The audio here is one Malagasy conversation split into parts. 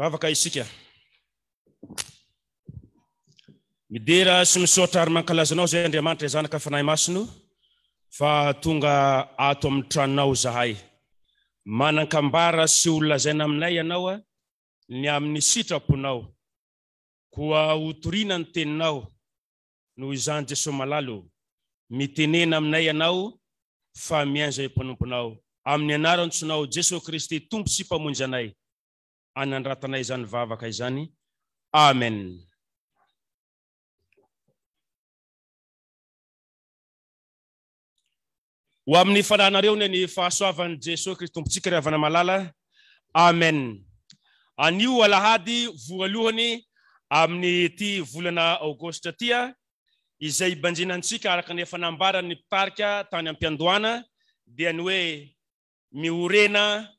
Vavaka isika. Midera sy misaotra ary mankalazanao zay Andriamanitra zanaka fanahy masino fa tonga ato amin'ny tranonao zahay. Manan-kambara sy olazaina aminay ianao ny amin'ny sitraponao. Koa hotoriana ny teninao noho izany Jesosy malalo. Mitenena aminay ianao fa mianjay mpanomponao. Amin'ny anarantsonao Jesosy Kristy tompo sy mpamonjy anay. Anandratanay izany vavaka izany. Amen. Ho amin'ny fanahinareo ny fahasoavan'i Jesosy Kristy tompontsika ry havana malala. Amen. Anio alahady voalohany amin'ny ty volana Aogositra tia izay banjinantsika araka ny fanambaran'ny mpitarika tany am-piandohana dia ny hoe miorena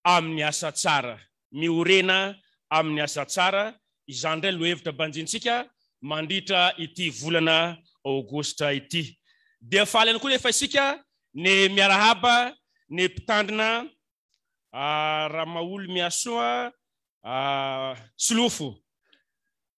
amin'ny asa tsara. Miorena amin'ny asa tsara. Izany indray no hevitra banjintsika mandritra ity volana Aogositra ity. Dia faly ihany koa nefa isika ny miarahaba ny mpitandrina Ramaoly Miasoa Silofo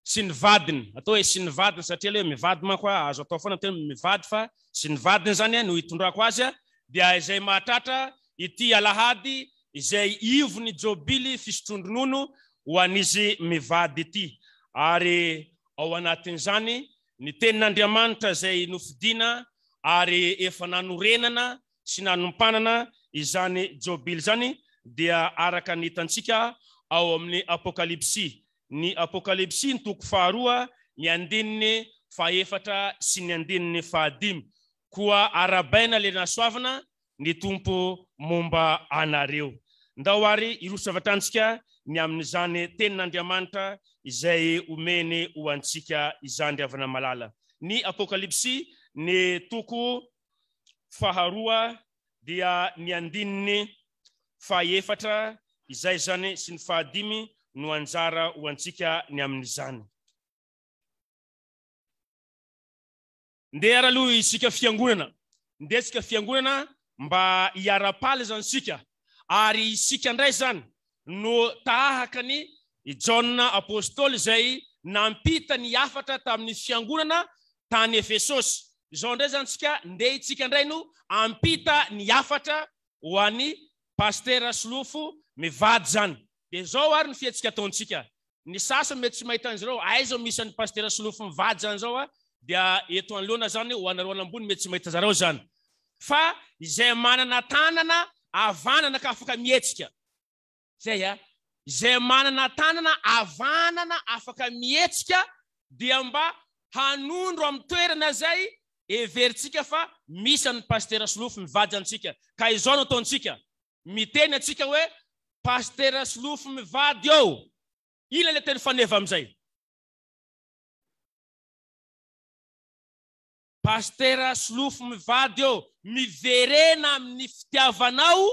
sy ny vadiny. Atao hoe sy ny vadiny satria le mivady manko azo atao foana tena mivady fa sy ny vadiny zany no hitondrako azy dia izay mahatratra ity alahady izay ivony jobily fisotrondronono ho an'izy mivady ity. Ary ao anatin'izany ny tenin'Andriamanitra izay nofidina ary efa nanorenana sy nanompanana izany jobily zany dia araka ny hitantsika ao amin'ny Apokalipsy. Ny Apokalipsy ny toko faharoa ny andininy fahaefatra sy ny andininy fahadimy. Koa arabaina le nasoavana ny tompo momba anareo. Ndao ary irosavatantsika ny amin'izany tenin'Andriamanitra izay omeny ho antsika izany havana malala. Ny Apokalipsy ny toko faharoa dia ny andininy fahaefatra izay zany sy ny fahadimy no anjara ho antsika ny amin'izany. Ndeha araloha isika fiangonana. Ndesika fiangonana mba hiara-paly zany sika. Ary isika ndray zany no tahaka ny Jona apôstôly izay nampita ny hafatra tamin'ny fiangonana tany Efesosy. Izao ndray zany sika ndeha itsika ndray no ampita ny hafatra ho an'ny Pasteur Silofo mivady zany. Dia zao ary ny fiatsika ataontsika. Ny sasany mety tsy mahita an'izareo aiza misy an'ny Pasteur Silofo mivady zany zao dia eto anoloana zany ho anareo anambony mety tsy mahita zareo zany. Fa izay manana tanana avanana ka afaka mietsika. Zay izay manana tanana avanana afaka mietsika dia mba hanondro amin'ny toerana zay everitsika fa misy an'ny Pasteur Silofo mivady antsika. Ka izao no ataontsika. Miteny atsika hoe Pasteur Silofo mivady eo. Ina le teny faneva amizay? Pasteur Silofo mivady eo. Miverena amin'ny fitiavanao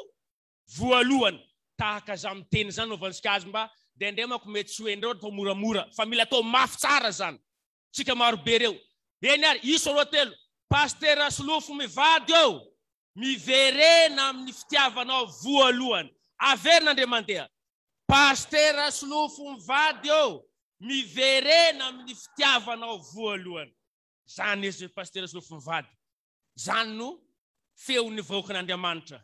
voalohany. Tahaka za miteny zany no vantsika azy mba dende mako mety tsy hoendreo atao moramora fa mila atao mafy tsara zany. Tsika maro be reo. Eny ary iso roa telo. Pasteur Silofo mivady eo. Miverena amin'ny fitiavanao voalohany. Averina andre mandeha. Pasteur Silofo mivady eo. Miverena amin'ny fitiavanao voalohany. Zany izy Pasteur Silofo mivady. Zany no feon'ny vahoakan'Andriamanitra.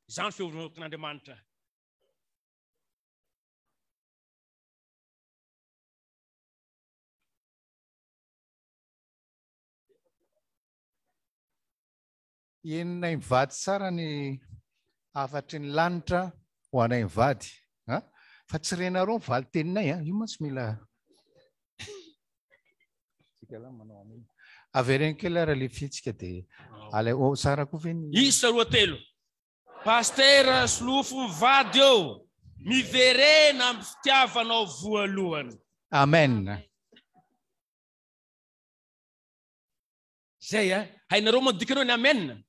Zany feon'ny vahoakan'Andriamanitra. Enina mivady tsara ny afatry ny lanitra ho anay mivady. Fa tsy renareo mivaly teninay io moa tsy mila. Avereny kely ara le fitsika dia ale tsara koa veny. Isa roa telo. Pasteur Silofo mivady eo. Miverena amin'ny fitiavanao voalohany. Amen. Zay hainareo moa dikanao ny amen.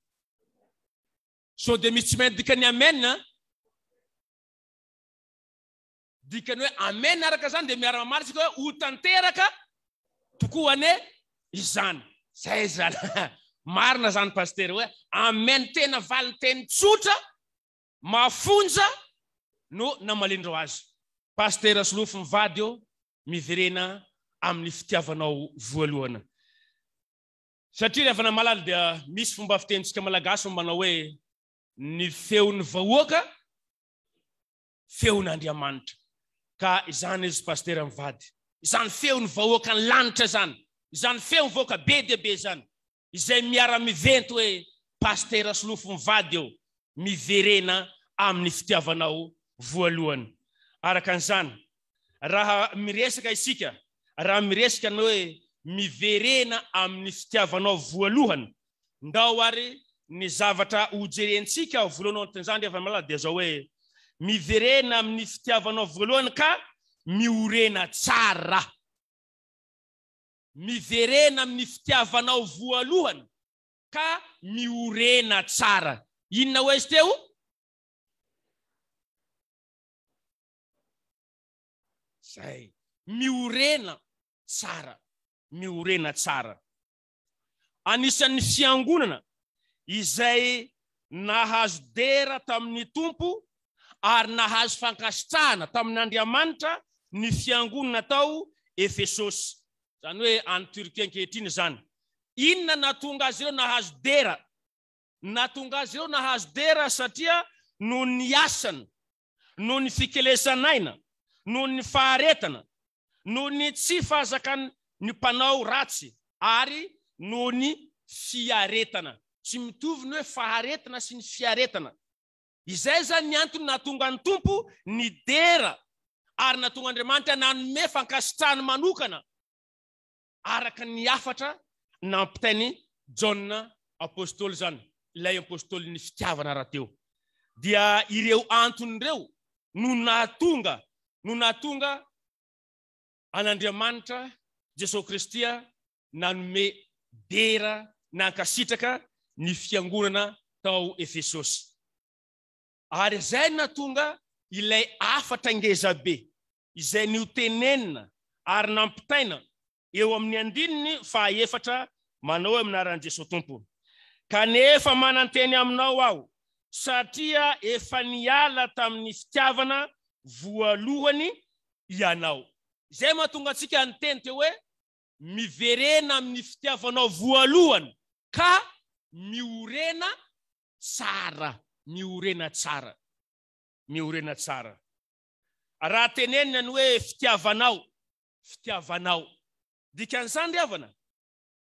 So de misy tsy maintsy dikany amen. Dikany hoe amen araka zany dia miara-mamarisika hoe ho tanteraka tokoa ane izany. Zay zany. Marina zany pasteur hoe amen tena valiny teny tsotra mafonja no namalindreo azy. Pastera Solofo mivady eo miverena amin'ny fitiavanao voalohana. Satria rehefa malala dia misy fomba fitentsika malagasy manao hoe ny feon'ny vahoaka feon'Andriamanitra. Ka izany izy pastera mivady. Izany feon'ny vahoaka ny lanitra zany. Izany feon'ny vahoaka be dia be zany. Izay miara mivento hoe pastera Solofo mivady eo miverena amin'ny fitiavanao voalohana. Araka an'izany, raha miresaka isika, raha miresaka ny hoe miverena amin'ny fitiavanao voalohana, ndao ary ny zavatra hojerentsika voalohany an'izany rehefa malala dia zao hoe miverena amin'ny fitiavanao voalohana ka miorena tsara. Miverena amin'ny fitiavanao voalohana ka miorena tsara. Inona hoe izy teo? Zay, miorena tsara. Miorena tsara. Anisan'ny fiangonana izay nahazo dera tamin'ny Tompo ary nahazo fankasitrahana tamin'Andriamanitra ny fiangonana tao Efesosy. Zany hoe any Turkia ankehitriny zany. Inona natonga azy ireo nahazo dera? Natonga azy ireo nahazo dera satria no ny asana, no ny fikelesanaina, no ny faharetana, no ny tsy fahazakan'ny mpanao ratsy, ary no ny fiaretana. Tsy mitovy ny hoe faharetana sy ny fiaretana. Izay zany ny antony natonga ny Tompo ny dera ary natonga Andriamanitra nanome fankasitrahana manokana araka ny afatra nampitainy John apôstôly zany, ilay apôstôly ny fitiavana rahateo. Dia ireo antony ireo no nahatonga an'Andriamanitra Jesosy Kristy nanome dera nankasitraka ny fiangonana tao Efesosy. Ary izay natonga ilay afatra ngezabe izay niotenenina ary nampitaina eo amin'ny andininy fahaefatra manao amin'ny anaran'i Jesosy Tompo. Kanefa mananteny aminao aho satria efa niala tamin'ny fitiavana voalohany ianao. Izay mahatonga antsika niteny teo hoe miverena amin'ny fitiavanao voalohany ka miorena tsara. Miorena tsara. Miorena tsara. Raha tenenina ny hoe fitiavanao. Dikan'izany ry havana,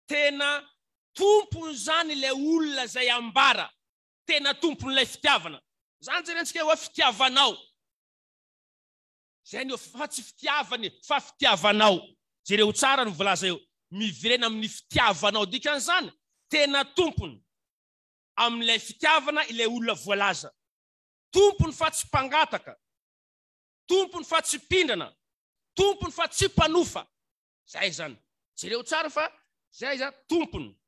tena tompony zany ilay olona zay ambara, tena tompon'ilay fitiavana. Zany jerentsika hoe fitiavanao. Zay ny fa tsy fitiavany, fa fitiavanao. Jereo tsara ny volaza eo. Miverena amin'ny fitiavanao. Dikan'izany, tena tompony amin'ilay fitiavana ilay olona voalaza. Tompony fa tsy mpangataka. Tompony fa tsy pindrana. Tompony fa tsy mpanofa. Zay zany. Jereo tsara fa zay zany tompony.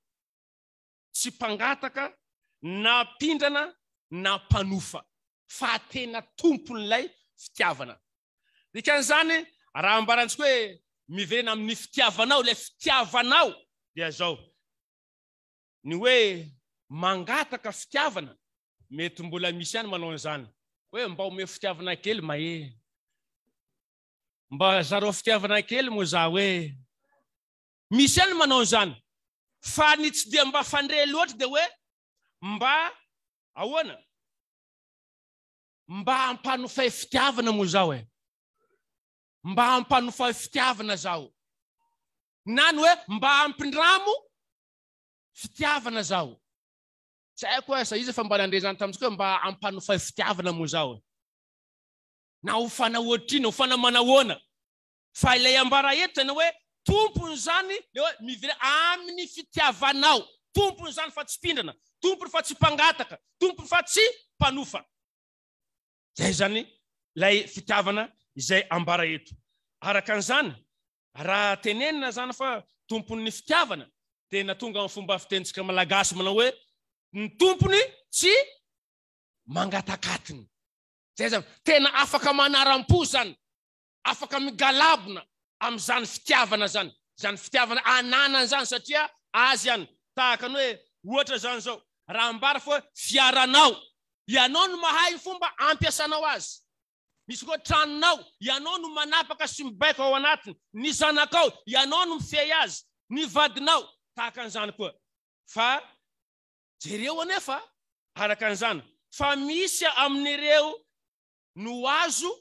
Tsy mpangataka, na pindrana, na mpanofa. Fa tena tompon'ilay fitiavana. Dikan'izany, raha ambarantsika hoe miverena amin'ny fitiavanao, ilay fitiavanao dia zao. Ny hoe mangataka fitiavana, mety mbola misy ihany manao an'izany. Hoe mba ome fitiavana kely mahe. Mba zarao fitiavana kely mo za hoe. Misy ihany manao an'izany. Fa ny tsy dia mba fandre loatra dia hoe mba ahoana? Mba ampanofay fitiavana mo zao e. Mba ampanofay fitiavana zao. Na ny hoe mba ampindramo fitiavana zao. Tsy haiko hoe sa izy fa mba nandre zany tamintsika hoe mba ampanofay fitiavana mo zao. Na ho fanahoatrina, ho fanamanahoana. Fa ilay ambara eto tena hoe tompony zany le hoe miverena amin'ny fitiavanao. Tompony zany fa tsy pindrana. Tompony fa tsy mpangataka. Tompony fa tsy mpanofa. Zay zany ilay fitiavana izay ambara eto. Araka an'izany, raha tenenina zany fa tompon'ny fitiavana, tena tonga amin'ny fomba fitentsika malagasy manao hoe ny tompony tsy mangatakatiny. Zay zany, tena afaka manaram-po zany, afaka migalabona amin'izany fitiavana zany. Zany fitiavana ananany zany satria azy ihany. Tahaka ny hoe ohatra zany zao, raha ambara fa fiaranao, ianao no mahay fomba ampiasanao azy. misy koa tranonao ianao no manapaka sy mibaiko ao anatiny, ny zanakao ianao no mifehy azy, ny vadinao tahaka an'izany koa. Fa jereo anefa araka an'izany fa misy amin'ireo no azo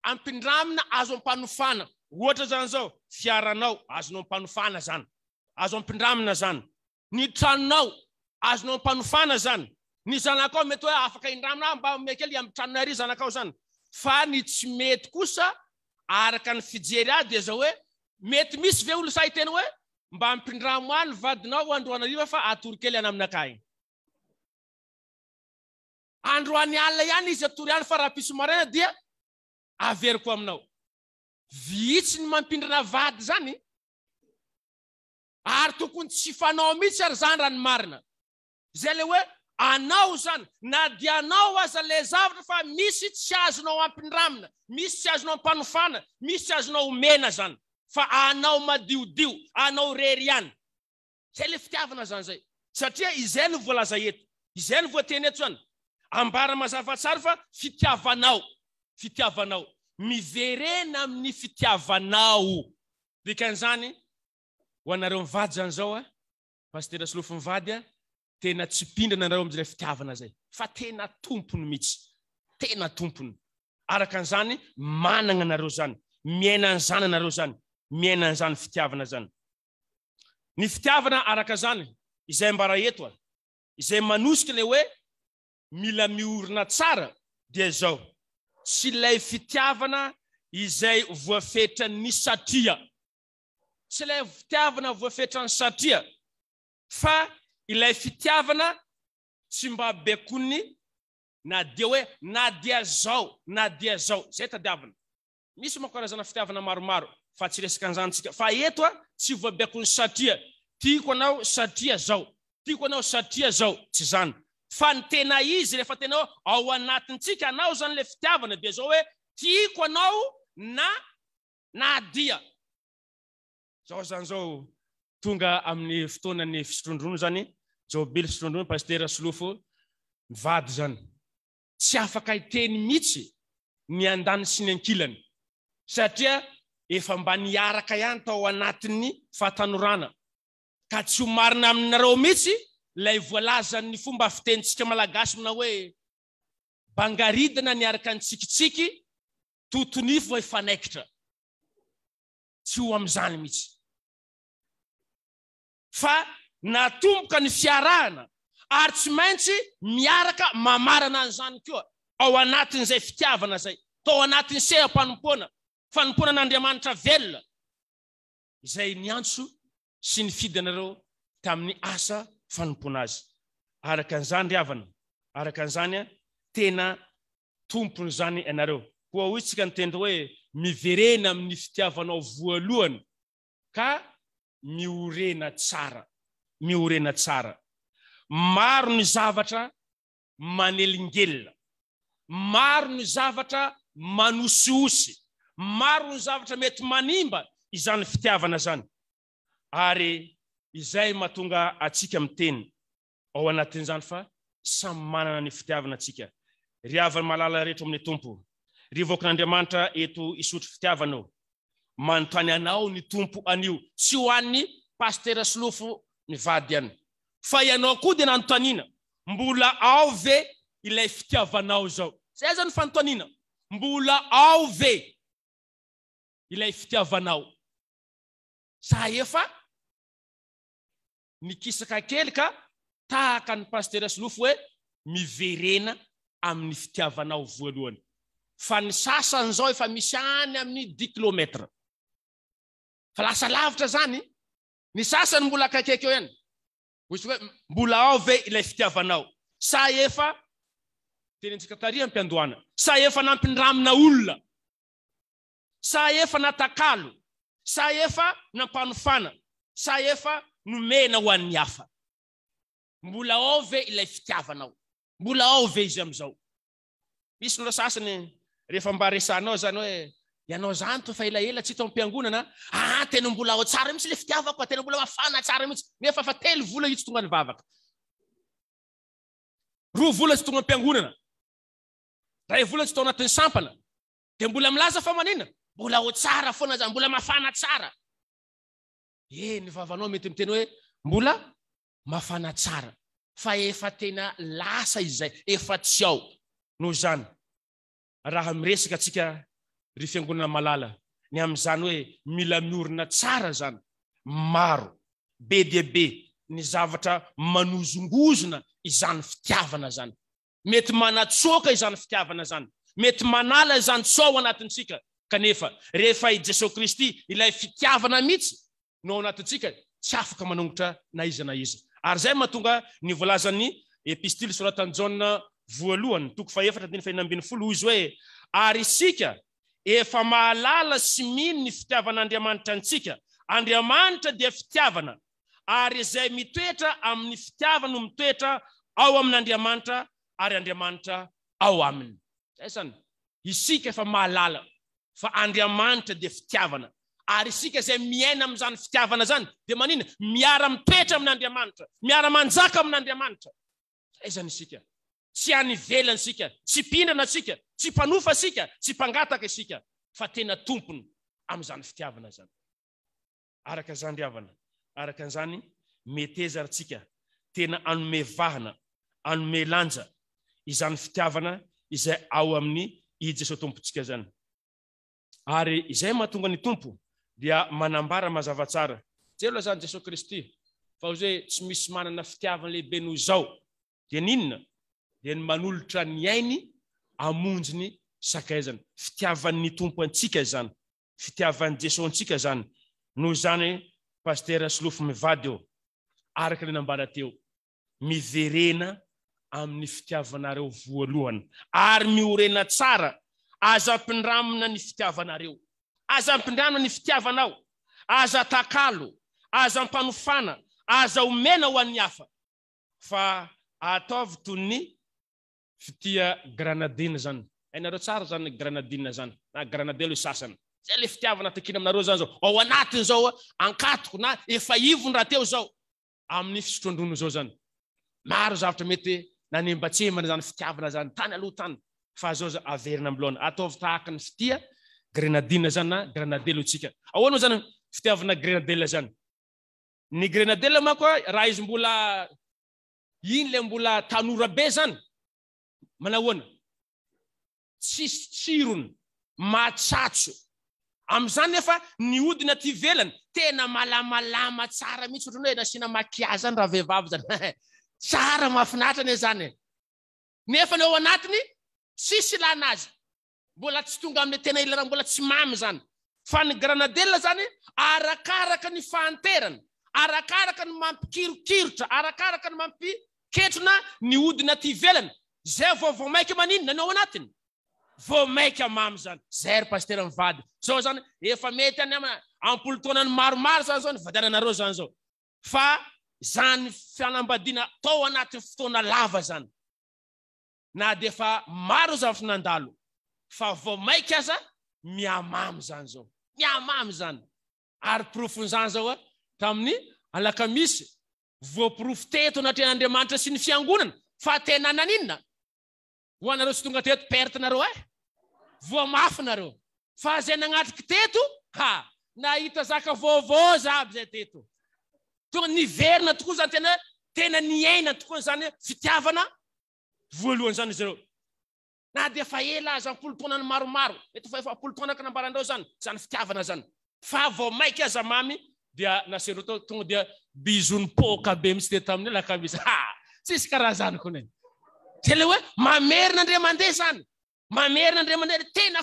ampindramina, azo ampanofana. Ohatra zany zao, fiaranao azonao ampanofana zany, azo ampindramina zany. Ny tranonao azonao ampanofana zany. Ny zanakao mety hoe afaka indramina mba mekely amin'ny tranonao ary zanakao zany. Fa ny tsy mety kosa araka ny fijery azy dia zao hoe mety misy ve olo say tena hoe mba ampindramo any vadinao androany ariva fa atory kely any aminakay. Androany alina ihany izy atory any fa raha piso maraina dia averiko aminao. Vitsy ny mampindrana vady zany, ary tokony tsy fanao mitsy ary zany raha ny marina. Zay le hoe anao zany na dia anao aza le zavatra fa misy tsy azonao ampindramina, misy tsy azonao ampanofana, misy tsy azonao omena zany, fa anao madiodio, anao rery ihany. Zay le fitiavana zany zay. Satria izay no voalaza eto, izay no voateny eto zany. Ambara mazava tsara fa fitiavanao, fitiavanao, miverena amin'ny fitiavanao. Dikan'izany ho anareo mivady zany zao Pasteur Solofo mivady tena tsy pindrana anareo amin'izay fitiavana zay, fa tena tompony mitsy, tena tompony. Araka an'izany manana anareo zany, miaina an'izany anareo zany, miaina an'izany fitiavana zany. Ny fitiavana araka zany izay mbara eto izay manosika le hoe mila miorina tsara dia zao, tsy ilay fitiavana izay voafetran'ny satria, tsy ilay fitiavana voafetran'ny satria, fa ilay fitiavana tsy mba bekony na dia hoe na dia zao, na dia zao, zay tadiavana. Misy makarazana fitiavana maromaro fa tsy resaka an'izany tsika, fa eto tsy voabekony satria, tiako anao satria zao, tiako anao satria zao, tsy zany. Fa ny tena izy rehefa tena ao anatintsika anao zany le fitiavana dia zao hoe tiako anao na dia. Zao zany zao tonga amin'ny fotoanany fisotrondrono zany, zao bily fisotrondrono Pasteur Solofo mivady zany. Tsy afaka hiteny mitsy ny andany sy ny ankilany, satria efa mba niaraka ihany tao anatin'ny fahatanorana, ka tsy ho marina aminareo mitsy lay voalazan'ny fomba fitenitsika malagasy mina hoe bangaridina niaraka ny tsikitsiky, totonifo va ifanaikitra. Tsy ho am'izany mitsy. Fa natomboka ny fiarahana ary tsy maintsy miaraka mamarana an'izany koa ao anatin'izay fitiavana zay, tao anatin'ny seha-panompoana, fanompoana n'Andriamanitra velona izay niantso sy ny fidanareo tamin'ny asa fanompoana azy. Araka an'izany riavana, araka an'izany tena tompony zany ianareo. Koa hoy tsika nitendry hoe miverena amin'ny fitiavanao voalohany ka miorena tsara, miorena tsara. Maro ny zavatra manelingelina, maro ny zavatra manosiosy, maro ny zavatra mety manimba izany fitiavana zany. Ary izay mahatonga atsika miteny ao anatin'izany fa samy manana ny fitiavana atsika. Riavana malala rehetra amin'ny tompo, rivoakin'Andriamanitra eto isotro fitiavanao, manontany anao ny tompo anio, tsy ho an'ny Pasteur Solofo mivady ihany, fa ianao koa dia nanontaniana, mbola ao ve ilay fitiavanao zao? Zay zany fanontaniana, mbola ao ve ilay fitiavanao? Sa efa nikisaka kely ka tahaka ny Pasteur Solofo hoe miverena amin'ny fitiavanao voalohany. Fa ny sasany zao efa misy any amin'ny 10 kilometra. Fa lasa lavitra zany, ny sasany mbola akaiky eo ihany. Mbola ao ve ilay fitiavanao? Sa efa tenentsika taria ampiandohana, sa efa nampindramina olona, sa efa natakalo, sa efa nampanofana, sa efa nomena ho an'ny hafa? Mbola ao ve ilay fitiavanao? Mbola ao ve izy am'izao? Misy nolo sasany rehefa mba resanao zany hoe ianao zany to fa ela tsy hita ampiangonana, tena mbola ao tsara mitsy le fitiavako, tena mbola mafana tsara mitsy, nefa fa 3 vola itsy tonga ny vavaka, 2 vola tsy tonga ampiangonana, 3 vola tsy tao anatin'ny sampana, dia mbola milaza fa manina mbola ho tsara foana zany mbola mafana tsara ny vavanao mety miteny hoe mbola mafana tsara fa efa tena lasa izay efa tsy ao no zany raha miresaka atsika ry fiangonana malala ny amin'izany hoe mila miorina tsara zany maro be dia be ny zavatra manozongozona izany fitiavana zany mety manatsoaka izany fitiavana zany mety manala izany tsao anatintsika kanefa rehefa i Jesosy Kristy ilay fitiavana mihitsy no ao anatintsika tsy afaka manongotra na iza na iza ary zay mahatonga ny volazan'ny epistily soratan'i Jaona voalohany 4:4 izy hoe ary isika efa mahalala sy mino ny fitiavan'Andriamanitra antsika Andriamanitra dia fitiavana ary izay mitoetra amin'ny fitiavana no mitoetra ao amin'Andriamanitra ary Andriamanitra ao aminy zany isika efa mahalala fa Andriamanitra dia fitiavana ary isika izay miaina amin'izany fitiavana zany dia manina miara mitoetra amin'Andriamanitra miara manjaka amin'Andriamanitra zay zany isika tsy anivelana isika tsy pindrana isika tsy mpanofa isika tsy mpangataka isika fa tena tompony amin'izany fitiavana zany araka izany riavana araka an'izany meteza arsika tena anome vahana anome lanja izany fitiavana izay ao amin'ny i Jesosy tompontsika zany ary izay mahatonga ny tompo dia manambara mazava tsara tselo zany Jesosy Kristy fa hoe tsy misy manana fitiavana lehibe noho izao dia ninona dia ny manolotra ny ainy amonjy sakaizana fitiavan'ny tompo antsika zany fitiavan'ny Jesosy antsika zany noho zany pasteur Silofo mivady eo araka ny nambara teo miverena amin'ny fitiavanareo voalohany ary miorena tsara aza ampindramina ny fitiavanareo aza ampindramina ny fitiavanao aza takalo aza ampanofana aza omena ho an'ny hafa fa ataovy toy ny fitia granadine zany hainareo tsara zany granadine zany na granadelo sasany zay le fitiavana takina aminareo zany zao ao anatiny zao ankatoko na efa ivony raha teo zao amin'ny fisotrondrono zao zany maro zavatra mety nanembatsemana zany fitiavana zany tany aloha tany fa zao averina amloana ataovy tahaka ny fitia grenadine zany na granadelo tsika ahoana zany fitiavana grenadele zany ny grenadele manko raha izy mbola iny le mbola tanora be zany manahoana tsisy tsirony matsatso am'izany nefa ny odina ty velany tena malamalama tsara mihitsy ohatrany hoe nasiana makiazy zany raha vehivavy zany tsara mahafinaritra ane zany nefa ny ao anatiny tsisy ilana azy mbola tsy tonga amin'ny tena ilana mbola tsy mamy zany fa ny granadela zany arakaraka ny fahanterana arakaraka ny mampikirokirotra arakaraka ny mampiketrona ny odina ty velany zay vao maika maninona ny ao anatiny vao maika mamy zany zay ry pasteur mivady zao zany efa mety any ampolotonany maromaro zany zao ny vadiananareo zany zao fa zany fianambadiana tao anatin'ny fotoana lava zany na dia fa maro zavatra nandalo fa vao maika aza miamamy zany zao miamamy zany ary profon'izany zao tamin'ny alakamisy voaporofo teto anatrehan'Andriamanitra sy ny fiangonana fa tena naninona ho anareo sy tonga teto pertinareo voa mafinareo fa zay nagnatriky teto nahita zaka vaovao zaby zay teto tonga niverina tokoa zany tena niaina tokoa zany fitiavana voalohany zany izy reo na dia fa ela aza ampolotonany maromaro mety fa efa ampolotona ka nambarandreo zany fitiavana zany fa vao maika aza mamy dia nasereo tonga dia bizony poka be mitsy teto tamin'ny lakamisy tsisy karaha zany koa tsy le hoe mamerina andre mandeha zany mamerina andre mandeha tena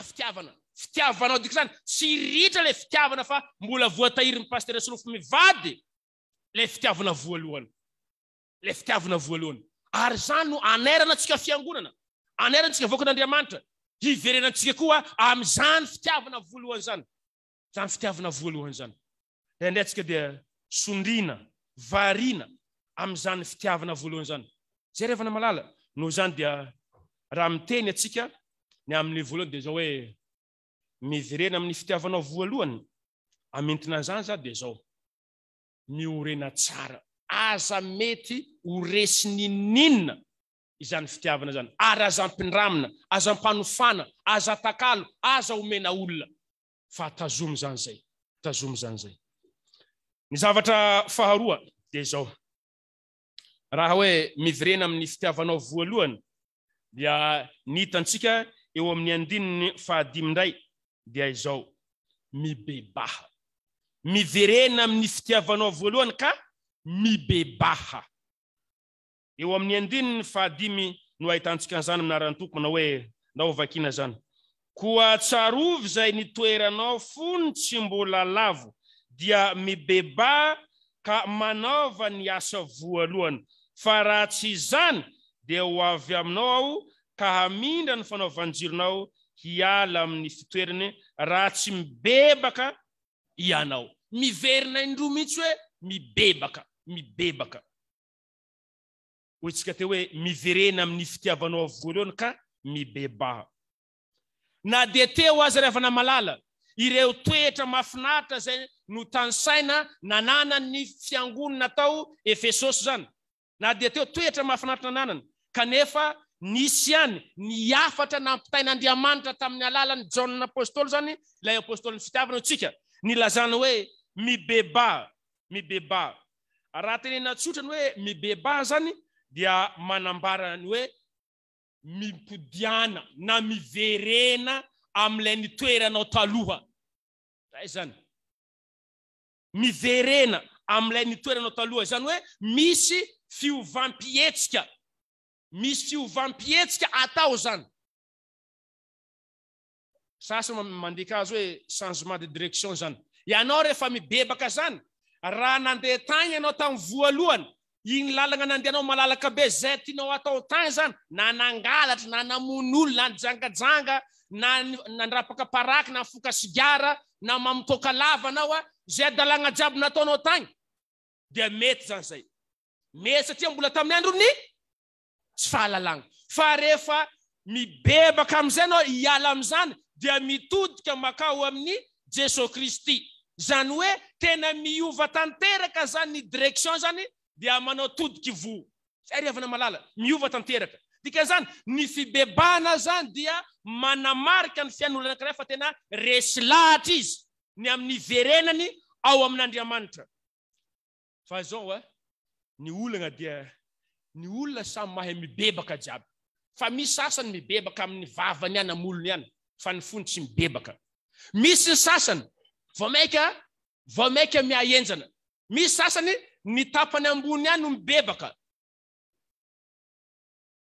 fitiavana fitiavanao dik zany tsy ritra le fitiavana fa mbola voatahiry ny pasteur Silofo mivady le fitiavana voalohany ary zany no anerana antsika fiangonana anerana antsika voakan'Andriamanitra hiverenantsika koa amin'izany fitiavana voalohany zany indray antsika dia sondrina variana amin'izany fitiavana voalohany zany zay revana malala no zany dia raha miteny atsika ny amin'ny voalohany dia zao hoe miverena amin'ny fitiavanao voalohany amintina zany za dia zao miorena tsara aza mety horesiny ninona izany fitiavana zany. Ary aza ampindramina, aza ampanofana, aza atakalo, aza omena olona. Fa tazomy zany zay. Tazomy zany zay. Ny zavatra faharoa dia zao. Raha hoe mivirena amin'ny fitiavanao voalohany dia nitantsika eo amin'ny andininy fahadimy ndray dia izao mibebaha. Miverena amin'ny fitiavanao voalohany ka mibebaha. Eo amin'ny andininy fahadimy no ahitantsika an'izany amin'arantoko manao hoe ndao vakina zany. Koa tsarovy zay nitoeranao fony tsy mbola lavo dia mibebaha ka manaova ny asa voalohany. Fa raha tsy izany dia ho avy aminao aho ka hamindra ny fanaovanjironao hiala amin'ny fitoerany raha tsy mibebaka ianao. Miverina indroa mihitsy hoe mibebaka, mibebaka. Hoy tsika teo hoe miverena amin'ny fitiavanao voalohany ka mibebaha. Na dia teo aza rehefa namalala ireo toetra mahafinaritra zay no tansaina nanana ny fiangonana natao Efesosy zany. Na dia teo toetra mahafinaritra nanana kanefa nisy ihany ny afatra nampitain'Andriamanitra tamin'ny alalan'ny Jaona apôstôly zany, ilay apôstôly fitiavana tsika nilazana hoe mibebaha, mibebaha. Raha tenena tsotra ny hoe mibebaha zany dia manambara ny hoe mipodiana na miverena amin'ilay nitoeranao taloha. Zay zany. Miverena amin'ilay nitoeranao taloha zany hoe misy fiovampietsika. Misy fiovampietsika atao zany. Sasany mandika azy hoe changement de direction zany. Ianao rehefa mibebaka zany, raha nandeha tany ianao tamin'ny voalohany, iny lalagna nandehanao malalaka be zay tianao atao tany zany, na nangalatra, na namono olona, na jangajanga, na nandrapaka paraky, na foka sigara, na mamitoka lava anao, zay dalagna jiaby nataonao tany, dia mety zany zay. Mety satria mbola tamin'ny androny tsy fahalalagna. Fa rehefa mibebaka amin'izay anao hiala amin'izany dia mitodika makao amin'ny Jesosy Kristy. Zany hoe tena miova tanteraka zany ny direction zany dia manao todiky vo. Zay rehefa malala miova tanteraka. Dikan'izany ny fibebahana zany dia manamarika ny fianolana anankiray fa tena resy lahatra izy ny amin'ny verenany ao amin'Andriamanitra. Fa zao ny olana dia ny olona samy mahay mibebaka jiaby. Fa misy sasany mibebaka amin'ny vavany ihany amolony ihany, fa ny fony tsy mibebaka. Misy sasany vao maika miahenjana. Misy sasany ny tapany ambony ihany no mibebaka.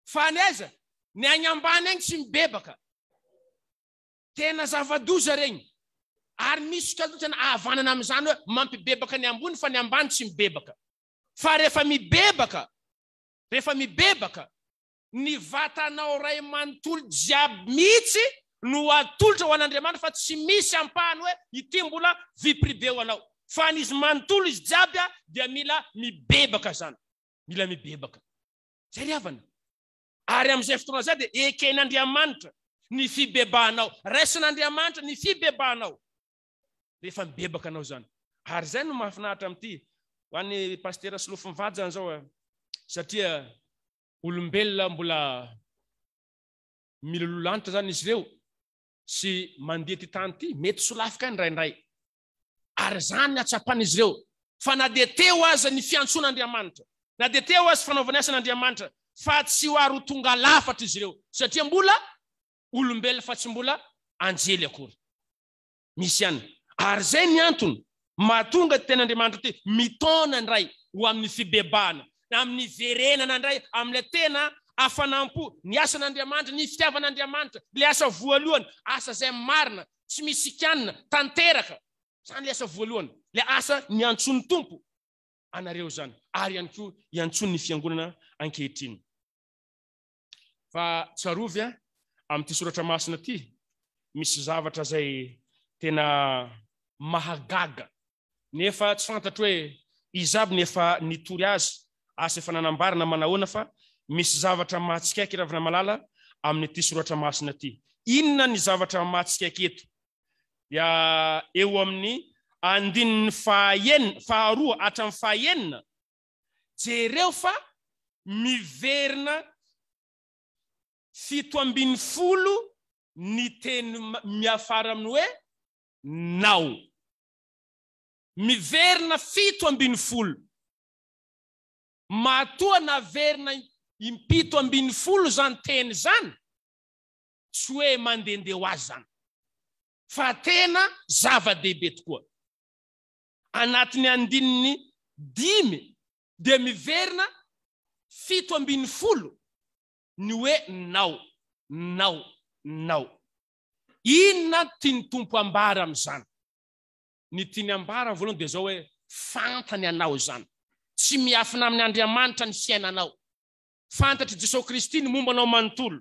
Fa neza ny agny ambany agny tsy mibebaka. Tena zava-doza regny. Ary misy tena ahavanana amin'izany hoe mampibebaka ny ambony fa ny ambany tsy mibebaka. Fa rehefa mibebaka, ny vatanao ray manontolo jiaby mihitsy no atolotra ho an'Andriamanitra fa tsy misy ampahany hoe ity mbola vie privé ho anao. Fa n'izy manontolo izy jiaby dia mila mibebaka zany. Mila mibebaka. Zay riavana. Ary amin'izay fotoana zay dia eken'Andriamanitra ny fibebahanao. Raisin'Andriamanitra ny fibebahanao. Rehefa mibebaka anao zany. Ary zay no mahafinaritra amin'ity. Ho an'ny pastera Solofiny Vady zany zao satria olombelona mbola milololanitra zany izy ireo sy mandeha ty tany ty mety solafika indraindray. Ary zany atsapan'izy ireo. Fa na dia teo aza ny fiantson'Andriamanitra, na dia teo aza fanaovana asan'Andriamanitra, fa tsy ho aro tonga lafatra izy ireo satria mbola olombelona fa tsy mbola anjely akory. Misy ihany. Ary zay ny antony mahatonga ten'Andriamanitra ty mitona indray ho amin'ny fibebahana, amin'ny verenana indray, amin'ilay tena afanampo, ny asan'Andriamanitra, ny fitiavan'Andriamanitra, le asa voalohany, asa zay marina, tsy misy ikanina, tanteraka. Zany le asa voalohany, le asa ny antsony tompo anareo zany. Ary ihany koa iantsony ny fiangonana ankehitriny. Fa tsarovy amin'ity soratra masina ty, misy zavatra zay tena mahagaga. Nefa tsy fantatro hoe izaby nefa nitory azy, asa efa nanambarana manahoana fa misy zavatra mahatsikaiky ravina malala amin'ity soratra masina ty. Inona ny zavatra mahatsikaiky eto? Ya eo amin'ny andininy faharoa hatramin'ny fahaenina, jereo fa miverina 740 ny teny miafara amin'ny hoe nao. Miverina 740. Matoa naverina 740 zany teny zany, tsy hoe mandehandeha ho azy zany, fa tena zava-dehibe tokoa. Anatiny andininy 5 dia miverina 740 ny hoe nao. Inona tiany tompo ambara amin'izany? Ny tiany ambara voalohany dia zao hoe fantany anao zany. Tsy miafina amin'ny Andriamanitra ny fiainanao. Fantatry Jesosy Kristy ny mombanao manontolo.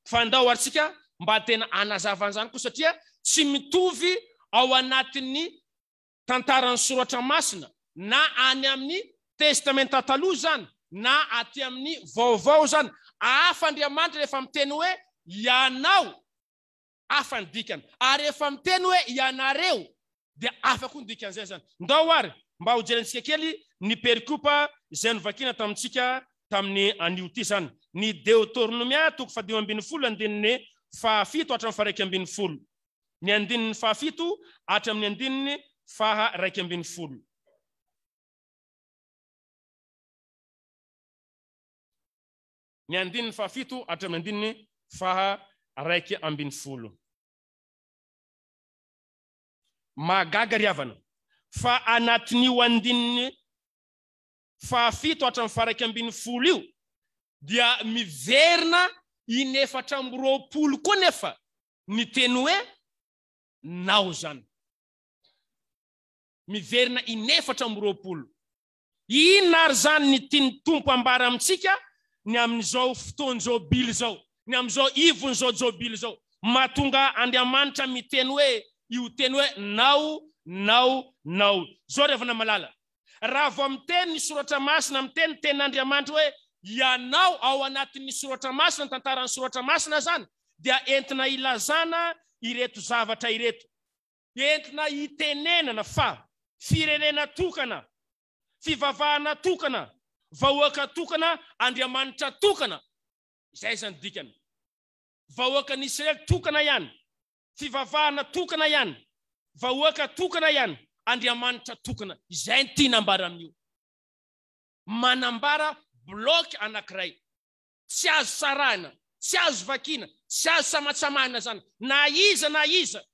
Fandao arsika mba tena anazava an'izany koa, satria tsy mitovy ao anatin'ny tantaran'ny soratra masina na any amin'ny testamenta taloha zany na aty amin'ny vaovao zany. Hafa Andriamanitra rehefa miteny hoe ianao, hafa ny dikany. Ary rehefa miteny hoe ianareo, dia hafa koa ny dikan'izay zany. Ndao ary mba ho jerentsika kely ny perikopa izay novakina tamintsika tamin'ny anio ty zany. Ny Deuteronomia 5:12 andininy 7 hatramin'ny 2:12. Ny andininy 7 hatramin'ny andininy 2:12. Ny andininy 7 hatramin'ny andininy 2:12. Magaga ry havana, fa anatin'io andininy 7 hatramin'ny 2:12 io dia miverina 420 koa nefa ny teny hoe nao zany. Miverina 420. Inona ary zany ny tiany tompo ambara amintsika ny amin'izao fotoan'izao bily zao, ny amin'izao ivon'izao jobily zao, mahatonga Andriamanitra miteny hoe io teny hoe nao. Zao rehefa namalala. Raha vao miteny ny soratra masina, miteny tenin'Andriamanitra hoe ianao ao anatin'ny soratra masina, tantaran'ny soratra masina zany, dia entina ilazana ireto zavatra ireto. Entina itenenana fa firenena tokana, fivavahana tokana, vahoaka tokana, Andriamanitra tokana. Izay zany dikany. Vahoakan'i Israely tokana ihany, fivavahana tokana ihany, vahoaka tokana ihany, Andriamanitra tokana. Izay ny tiana ambara amin'io. Manambara bloky anankiray. Tsy azo sarahana, tsy azo vakina, tsy azo samatsamahana zany. Na iza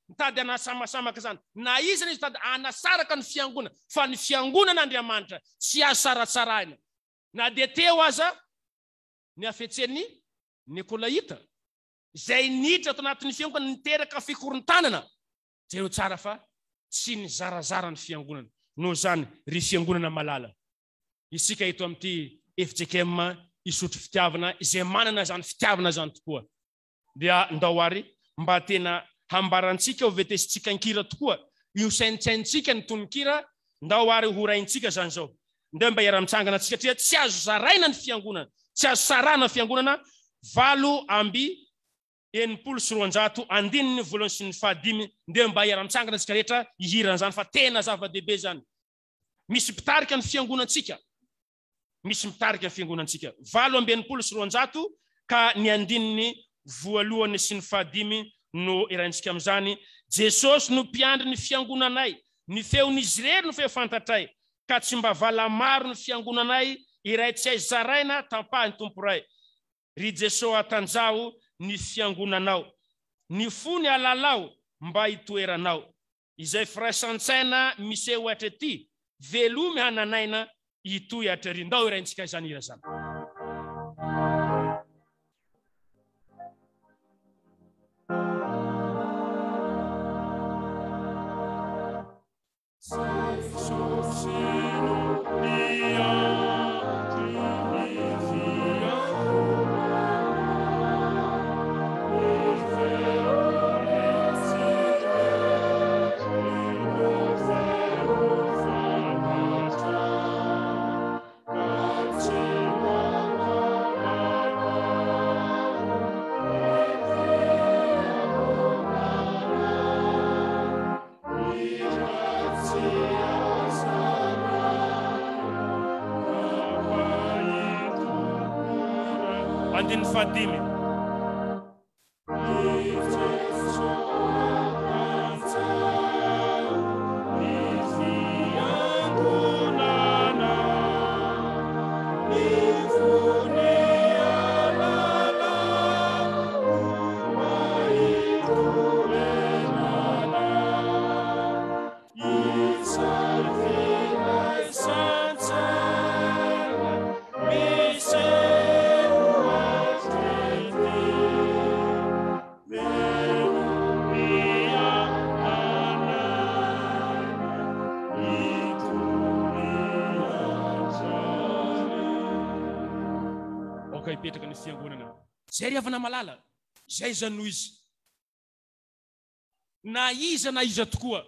mitady anasamasamaka zany. Na iza mitady anasaraka ny fiangonana, fa ny fiangonan'Andriamanitra tsy azo saratsarahana. Na dia teo aza ny afetseny Nikolaita, izay niditra ato anatin'ny fiangonana niteraka fikorontanana. Jereo tsara fa tsy ny zarazara ny fiangonana. Noho zany ry fiangonana malala. Isika ito amin'ity FJKM isotro fitiavana izay manana zany fitiavana zany tokoa. Dia ndao ary mba tena hambarantsika ho vetesitsika nkira tokoa. Io saintsaintsika ny tononkira, ndao ary horaintsika zany zao. Ndao mba iara-mitsangana antsika satria tsy azo zaraina ny fiangonana, tsy azo sarana ny fiangonana. 7:900 andininy voalohany sy ny 5. Ndeo mba iara-mitsangana antsika rehetra ihirana zany fa tena zava-dehibe zany. Misy pitarika ny fiangonantsika. Misy mitarika ny fiangonantsika. 7:900 ka ny andininy voalohany sy ny 5 no iraintsika amin'izany. Jesosy no mpiandry ny fiangonanay, ny feon'izy irery no fefantatray, ka tsy mba vala maro ny fiangonanay, iray tsy azo zaraina tampahany tomporay. Ry Jesosy atanjao ny fiangonanao, ny fony alalao mba hitoeranao. Izay firaisan-tsaina miseho hatrety, velomy hananaina itoy hatrary. Ndao iraintsika izany ira zany. Andininy 5. ny fiangonana. Zay ry havana malala, zay zany noho izy. Na iza tokoa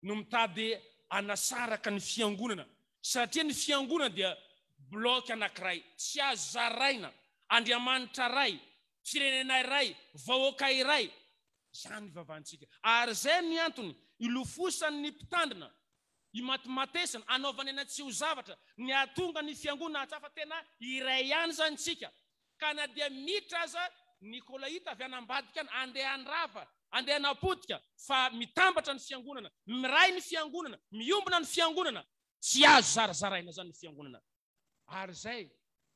no mitady anasaraka ny fiangonana, satria ny fiangonana dia bloc anankiray, tsy azo zaraina, Andriamanitra ray, firenena iray, vahoaka iray, zany vavantsika. Ary zay ny antony ilofosany ny mpitandrina, i matimatesana, anaovany ena tsy ho zavatra, ny atonga ny fiangonana atsafa tena iray ihany zany tsika. Ka na dia mitra aza Nikolaita avy anambadika any, andeha andrava, andeha anapotika, fa mitambatra ny fiangonana, miray ny fiangonana, miombona ny fiangonana, tsy azo zarazaraina zany ny fiangonana. Ary zay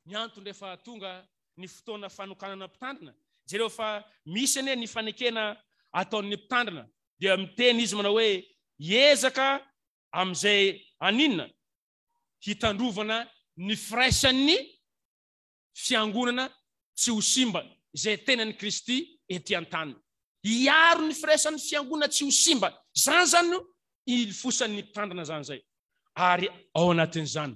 ny antony rehefa tonga ny fotoana fanokanana mpitandrina, jereo fa misy ane ny fanekena ataon'ny mpitandrina, dia miteny izy manao hoe hiezaka am'izay aninona hitandrovana ny firaisan'ny fiangonana tsy ho simba, izay tenan'ny Kristy ety an-tany. Hiaro ny firaisan'ny fiangonana tsy ho simba, zany ifosan'ny mpitandrina zany. Ary ao anatin'izany,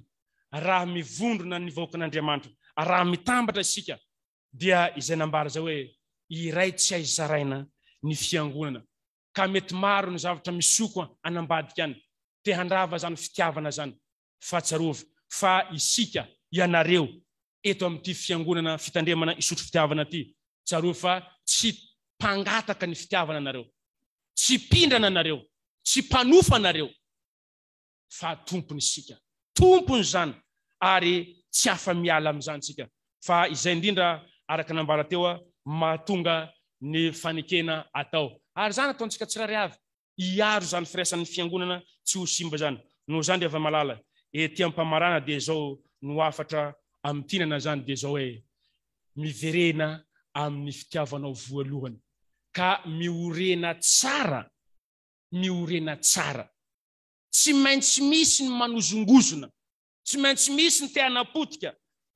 raha mivondrona ny vahoakan'Andriamanitra, raha mitambatra isika, dia izay nambara zao hoe iray tsy azo zaraina ny fiangonana. Ka mety maro ny zavatra misoko anambadika any, te handrava zany fitiavana zany, fa tsarovy fa isika ianareo eto amin'ity fiangonana fitandremana isotro fitiavana ty, tsarovy fa tsy pangataka ny fitiavana nareo, tsy pindrana nareo, tsy panofa nareo, fa tompony isika, tompony zany, ary tsy afa miala am'izany tsika. Fa izay indrindra araka nambara teo mahatonga ny fanekena atao. Ary zany ataontsika tsirairay avy, iaro zany firaisan'ny fiangonana tsy ho simba zany. Noho zany dia malala, ety ampamarana dia zao no afatra amin'tinana zany dia zao hoe miverena amin'ny fitiavanao voalohany, ka miorena tsara, tsy maintsy misy ny manozongozona, tsy maintsy misy ny te hanapotika.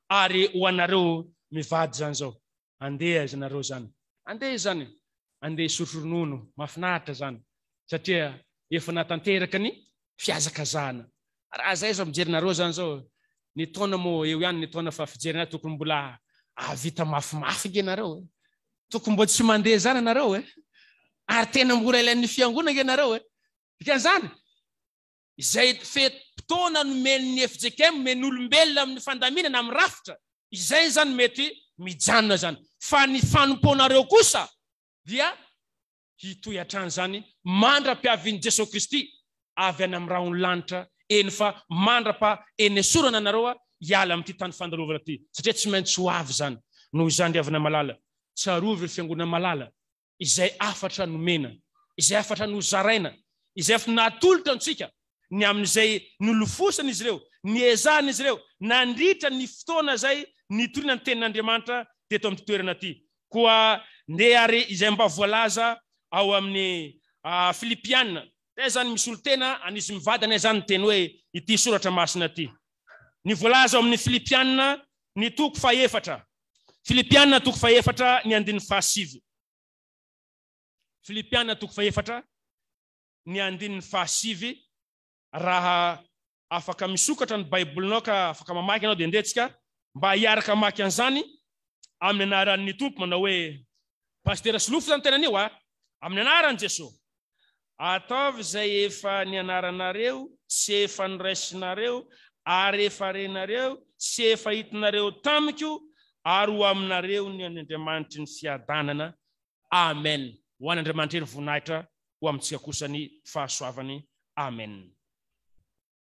Ary ho anareo mivady zany zao, andeha zanareo zany, andeha isotro ronono, mafinaritra zany, satria efa natanteraka ny fiazakazahana. Raha zay zao mijerinareo zany zao, ny taona mo eo ihany ny taona fa fijerina tokony mbola avita mafimafy ianareo, tokony mbola tsy mandeha zany anareo ary tena mbola ilain'ny fiangonana ianareo dikan'izany izay fotoana nomen'ny FJKM, men'ny olombelona amin'ny fandaminana amin'ny rafitra, izay zany mety mijanona zany. Fa ny fanomponareo kosa dia hitoy hatrany zany mandra-piavin'i Jesosy Kristy avy any amin'ny rahony lanitra eny, fa mandra-pa eny sorana nareo hiala amin'ity tany fandalovana ty, satria tsy maintsy ho avy zany. Noho izany riavana malala, tsarovy ny fiangonana malala izay afatra nomena, izay afatra nozaraina, izay afatra natolotra antsika ny amin'izay nolofosana izy ireo, ny ezahana izy ireo, nandritra ny fotoana zay nitorina ny tenin'Andriamanitra teto amin'ny toerana ty. Koa ndeha ary izay mba voalaza ao amin'ny Filipianina, zany misy olo tena anisy mivady anay zany teny hoe ity soratra masina ty. Ny voalaza ao amin'ny Filipianina ny toko faefatra, Filipianina toko faefatra ny andiny fahasivy, Filipianina toko faefatra ny andiny fahasivy. Raha afaka misokatra ny Baibolinao ka afaka mamaky anao dia ndetsika mba hiaraka maky an'izany amin'ny anaran'ny tompo, manao hoe Pasteur Solofo zany tenanio amin'ny anaran'i Jesosy. Ataovy zay efa ny anaranareo, sy efa niraisinareo, ary efa renareo, sy efa hitinareo tamiko, ary ho aminareo ny Andriamanitry ny fiadanana. Amen. Ho an'Andriamanitra ny voninahitra ho amintsika kosa ny fahasoavany. Amen.